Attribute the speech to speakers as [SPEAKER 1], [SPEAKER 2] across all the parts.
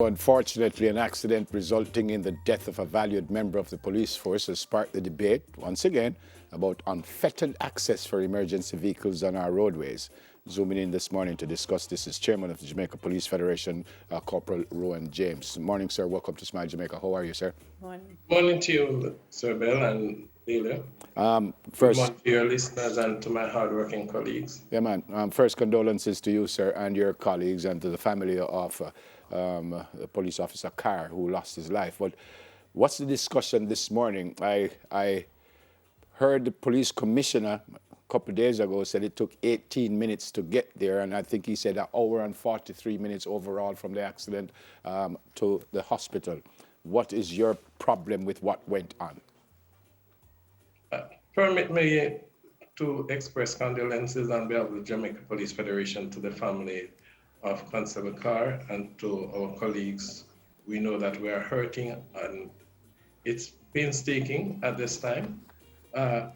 [SPEAKER 1] Unfortunately, an accident resulting in the death of a valued member of the police force has sparked the debate, once again, about unfettered access for emergency vehicles on our roadways. Zooming in this morning to discuss this is Chairman of the Jamaica Police Federation, Corporal Rohan James. Morning, sir. Welcome to Smile Jamaica. How are you, sir?
[SPEAKER 2] Morning to you, Sir Bell and Leila. Good
[SPEAKER 1] First,
[SPEAKER 2] morning to your listeners and to my hardworking colleagues.
[SPEAKER 1] yeah, man. First condolences to you, sir, and your colleagues, and to the family of the police officer Carr, who lost his life. But what's the discussion this morning? I heard the police commissioner a couple of days ago said it took 18 minutes to get there, and I think he said an hour and 43 minutes overall from the accident to the hospital. What is your problem with what went on?
[SPEAKER 2] Permit me to express condolences on behalf of the Jamaica Police Federation to the family of Constable Carr and to our colleagues. We know that we are hurting and it's painstaking at this time. The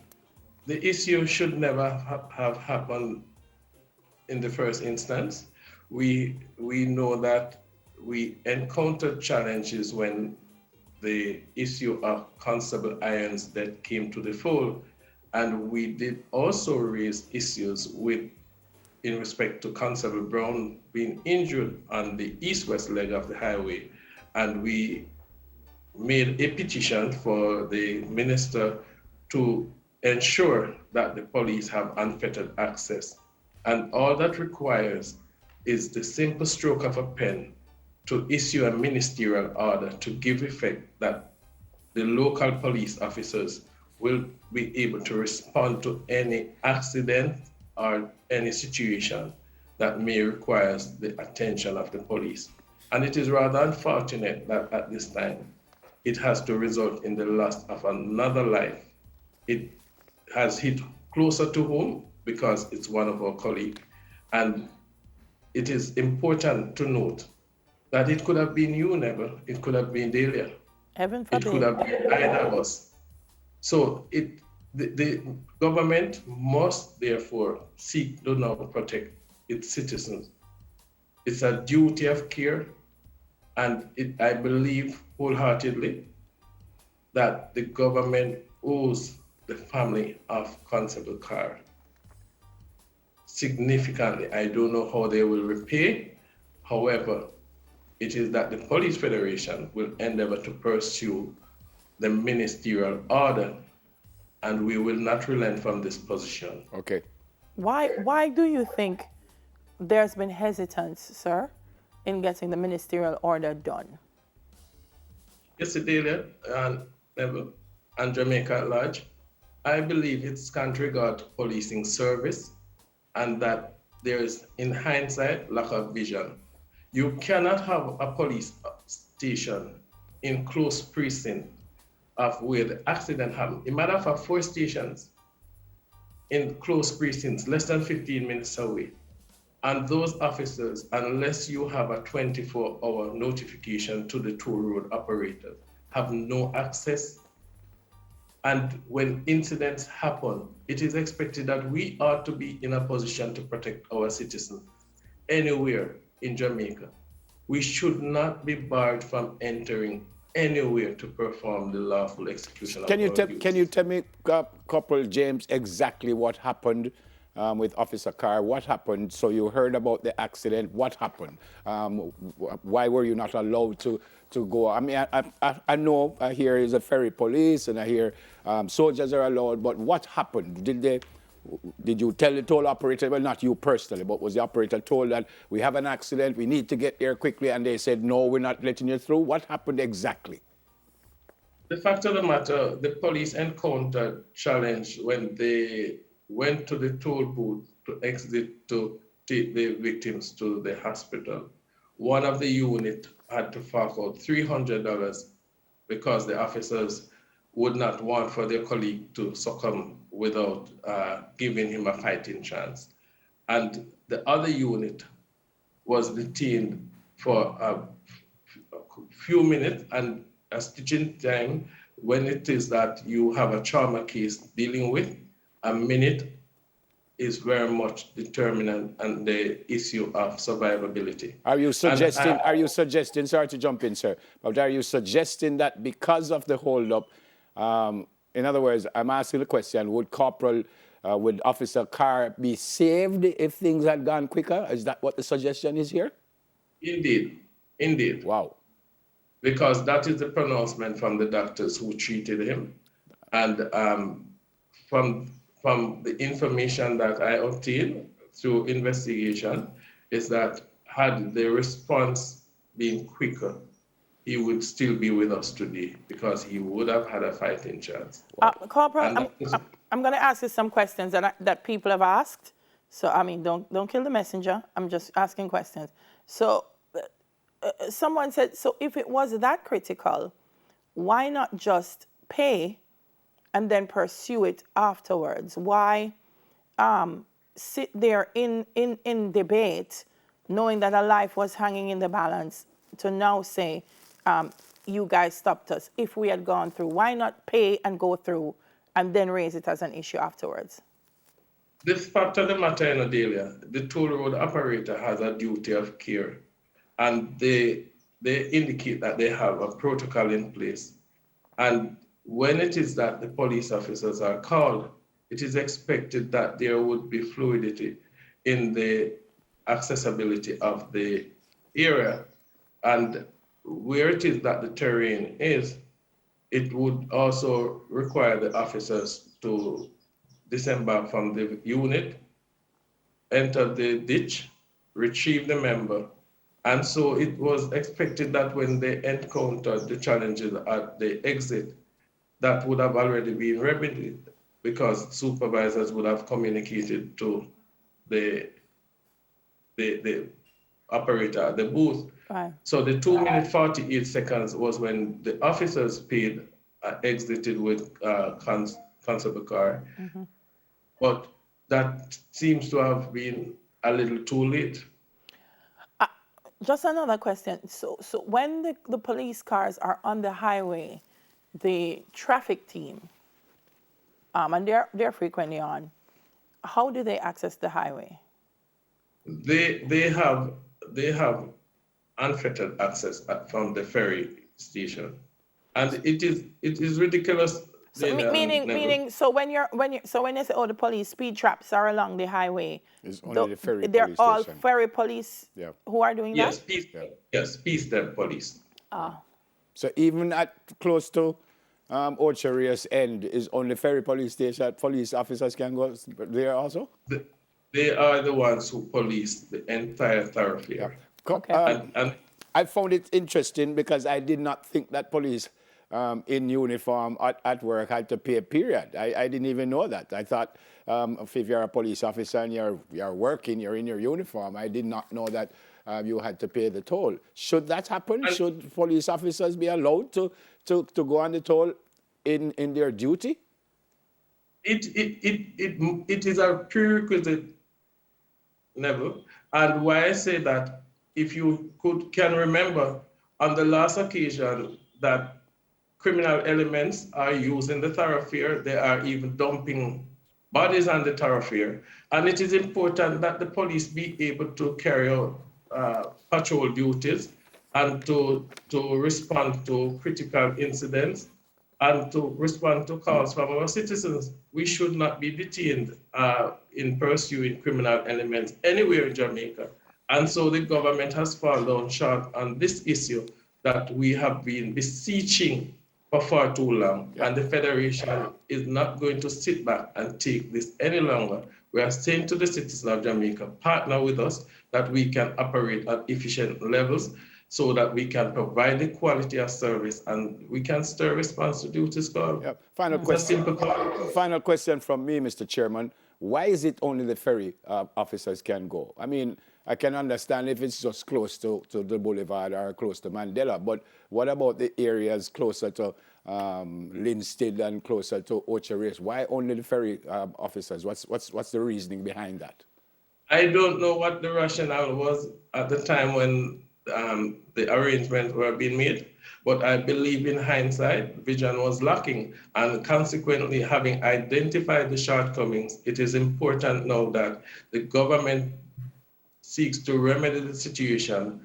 [SPEAKER 2] issue should never have happened in the first instance. We know that we encountered challenges when the issue of Constable Irons that came to the fore, and we did also raise issues in respect to Constable Brown being injured on the east-west leg of the highway, and we made a petition for the minister to ensure that the police have unfettered access. And all that requires is the simple stroke of a pen to issue a ministerial order to give effect that the local police officers will be able to respond to any accident or any situation that may require the attention of the police. And it is rather unfortunate that at this time, it has to result in the loss of another life. It has hit closer to home because it's one of our colleagues. And it is important to note that it could have been you, Neville. It could have been Delia.
[SPEAKER 3] Heaven
[SPEAKER 2] It could
[SPEAKER 3] forbid.
[SPEAKER 2] have been either of us. So the government must therefore seek to now protect its citizens. It's a duty of care, and I believe wholeheartedly that the government owes the family of Constable Carr significantly. I don't know how they will repay. However, it is that the Police Federation will endeavor to pursue the ministerial order, and we will not relent from this position.
[SPEAKER 1] Okay.
[SPEAKER 3] Why do you think there's been hesitance, sir, in getting the ministerial order done?
[SPEAKER 2] Yesterday, Neville, and Jamaica at large, I believe it's country regard policing service, and that there is, in hindsight, lack of vision. You cannot have a police station in close precinct of where the accident happened. It might have 4 stations in close precincts, less than 15 minutes away. And those officers, unless you have a 24-hour notification to the toll road operators, have no access. And when incidents happen, it is expected that we are to be in a position to protect our citizens anywhere in Jamaica. We should not be barred from entering anywhere to perform the lawful execution of our duties.
[SPEAKER 1] Can you tell me, Corporal James, exactly what happened with Officer Carr? What happened? So you heard about the accident. What happened? Why were you not allowed to go? I mean, I know I hear is a ferry police, and I hear soldiers are allowed. But what happened? Did you tell the toll operator? Well, not you personally, but was the operator told that we have an accident, we need to get there quickly, and they said, no, we're not letting you through? What happened exactly?
[SPEAKER 2] The fact of the matter, the police encountered challenge when they went to the toll booth to exit to take the victims to the hospital. One of the unit had to fork out $300 because the officers would not want for their colleague to succumb without giving him a fighting chance. And the other unit was detained for a few minutes, and a stitching time when it is that you have a trauma case dealing with, a minute is very much determinant on the issue of survivability.
[SPEAKER 1] Are you suggesting, sorry to jump in, sir, but are you suggesting that because of the holdup, in other words, I'm asking the question, would Officer Carr be saved if things had gone quicker? Is that what the suggestion is here?
[SPEAKER 2] Indeed.
[SPEAKER 1] Wow.
[SPEAKER 2] Because that is the pronouncement from the doctors who treated him. And from the information that I obtained through investigation is that had the response been quicker, he would still be with us today because he would have had a fighting chance.
[SPEAKER 3] Corporal, I'm going to ask you some questions that people have asked. So, I mean, don't kill the messenger. I'm just asking questions. So, someone said, so if it was that critical, why not just pay and then pursue it afterwards? Why sit there in debate knowing that a life was hanging in the balance to now say, you guys stopped us? If we had gone through, why not pay and go through and then raise it as an issue afterwards?
[SPEAKER 2] The fact of the matter, Adelia, the toll road operator has a duty of care, and they indicate that they have a protocol in place. And when it is that the police officers are called, it is expected that there would be fluidity in the accessibility of the area. And where it is that the terrain is, it would also require the officers to disembark from the unit, enter the ditch, retrieve the member. And so it was expected that when they encountered the challenges at the exit, that would have already been remedied because supervisors would have communicated to the operator at the booth.
[SPEAKER 3] Right.
[SPEAKER 2] So the 2 minutes 48 seconds was when the officers paid, exited with Constable Carr. Mm-hmm. But that seems to have been a little too late.
[SPEAKER 3] Just another question. So when the police cars are on the highway, the traffic team, and they're frequently on, how do they access the highway?
[SPEAKER 2] They have unfettered access from the ferry station, and it is ridiculous.
[SPEAKER 3] So meaning, so when you say, oh, the police speed traps are along the highway,
[SPEAKER 1] it's only the ferry
[SPEAKER 3] they're
[SPEAKER 1] police
[SPEAKER 3] all
[SPEAKER 1] station.
[SPEAKER 3] ferry police who are doing that?
[SPEAKER 2] Yes, peace them police.
[SPEAKER 1] So even at close to Ocheria's end is only ferry police station. Police officers can go there also.
[SPEAKER 2] They are the ones who police the entire thoroughfare.
[SPEAKER 1] Yeah. Okay. And I found it interesting because I did not think that police in uniform at work had to pay, period. I didn't even know that. I thought if you're a police officer and you're working, you're in your uniform, I did not know that you had to pay the toll. Should that happen? Should police officers be allowed to go on the toll in their duty?
[SPEAKER 2] It is a prerequisite level. And why I say that, if you can remember, on the last occasion that criminal elements are using the thoroughfare, they are even dumping bodies on the thoroughfare. And it is important that the police be able to carry out patrol duties and to respond to critical incidents and to respond to calls from our citizens. We should not be detained in pursuing criminal elements anywhere in Jamaica. And so the government has fallen down short on this issue that we have been beseeching for far too long. Yeah. And the Federation is not going to sit back and take this any longer. We are saying to the citizens of Jamaica, partner with us that we can operate at efficient levels so that we can provide the quality of service and we can still respond to duties called.
[SPEAKER 1] Yep. Final question from me, Mr. Chairman. Why is it only the ferry officers can go? I mean, I can understand if it's just close to the boulevard or close to Mandela, but what about the areas closer to Linstead and closer to Ocho-Rios? Why only the ferry officers? What's the reasoning behind that?
[SPEAKER 2] I don't know what the rationale was at the time when the arrangements were being made. But I believe in hindsight, vision was lacking. And consequently, having identified the shortcomings, it is important now that the government seeks to remedy the situation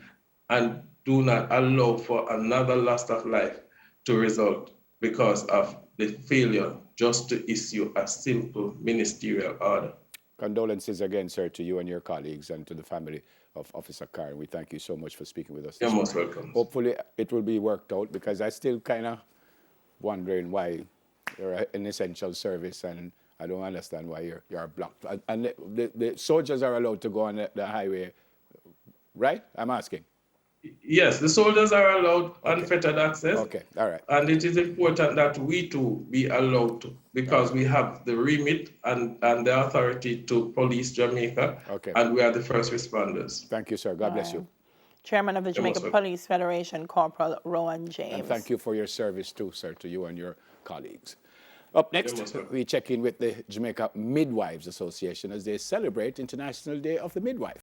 [SPEAKER 2] and do not allow for another loss of life to result because of the failure just to issue a simple ministerial order.
[SPEAKER 1] Condolences again, sir, to you and your colleagues and to the family of Officer Carr. We thank you so much for speaking with us.
[SPEAKER 2] You're most welcome.
[SPEAKER 1] Hopefully it will be worked out, because I still kind of wondering why you're an essential service, and I don't understand why you're blocked. And the soldiers are allowed to go on the highway, right? I'm asking.
[SPEAKER 2] Yes, the soldiers are allowed unfettered access.
[SPEAKER 1] Okay, all right.
[SPEAKER 2] And it is important that we too be allowed to, because we have the remit and the authority to police Jamaica,
[SPEAKER 1] Okay.
[SPEAKER 2] and we are the first responders.
[SPEAKER 1] Thank you, sir. God bless you.
[SPEAKER 3] Chairman of the Jamaica
[SPEAKER 2] most
[SPEAKER 3] Police Federation, Corporal Rohan James.
[SPEAKER 1] And thank you for your service too, sir, to you and your colleagues. Up next, we check in with the Jamaica Midwives Association as they celebrate International Day of the Midwife.